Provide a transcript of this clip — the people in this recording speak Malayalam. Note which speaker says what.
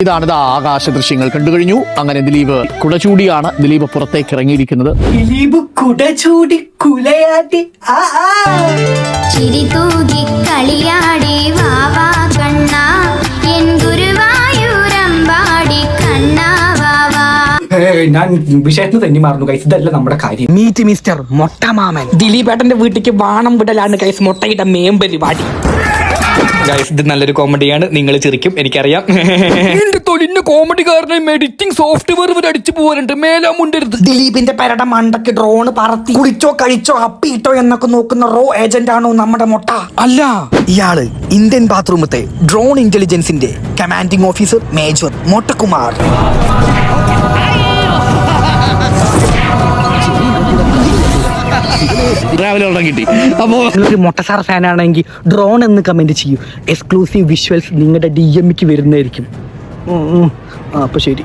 Speaker 1: ഇതാണിത് ആകാശ ദൃശ്യങ്ങൾ കണ്ടുകഴിഞ്ഞു. അങ്ങനെ ദിലീപ് കുടചൂടിയാണ് ദിലീപ് പുറത്തേക്ക് ഇറങ്ങിയിരിക്കുന്നത്.
Speaker 2: ദിലീപ് കുടചൂടി കുലയാട്ടി
Speaker 3: ചിരി തൂകി കളിയാടി വാവാ കണ്ണ എൻ ഗുരുവായൂരമ്പാടി കണ്ണ വാവാ.
Speaker 2: ഞാൻ വിഷയത്തിന് തന്നെ മറന്നു കൈസ്, ഇതല്ല നമ്മുടെ കാര്യം.
Speaker 4: മീറ്റ് മിസ്റ്റർ മൊട്ടമാമൻ ദിലീപേട്ടന്റെ വീട്ടിലേക്ക് വാണം വിടലാണ് കൈസ് മൊട്ടയുടെ മേം പരിപാടി.
Speaker 5: ഗൈസ് ഇത് നല്ലൊരു കോമഡിയാണ്, നിങ്ങൾ ചിരിക്കും എനിക്കറിയാം. എന്റെ തൊഴിലിന്റെ കോമഡിക്കാരനെ എഡിറ്റിംഗ് സോഫ്റ്റ്വെയർ വരെ അടിച്ചു പോകാനുണ്ട്, മേലാമുണ്ടരുത്.
Speaker 4: ദിലീപിന്റെ പരട മണ്ടക്ക് ഡ്രോണ് പറത്തി കുളിച്ചോ കഴിച്ചോ അപ്പിയിട്ടോ എന്നൊക്കെ നോക്കുന്ന റോ ഏജന്റ് ആണോ നമ്മുടെ മൊട്ട?
Speaker 5: അല്ല,
Speaker 4: ഇയാള് ഇന്ത്യൻ ബാത്റൂമത്തെ ഡ്രോൺ ഇന്റലിജൻസിന്റെ കമാൻഡിംഗ് ഓഫീസർ മേജർ മൊട്ടകുമാർ.
Speaker 1: രാവിലെ ഒരെണ്ണം കിട്ടി. അപ്പോ
Speaker 4: നിങ്ങളൊരു മൊട്ടസാർ ഫാനാണെങ്കിൽ ഡ്രോൺ എന്ന് കമന്റ് ചെയ്യൂ. എക്സ്ക്ലൂസീവ് വിഷ്വൽസ് നിങ്ങളുടെ DMക്ക് വരുന്നതായിരിക്കും. അപ്പൊ ശരി.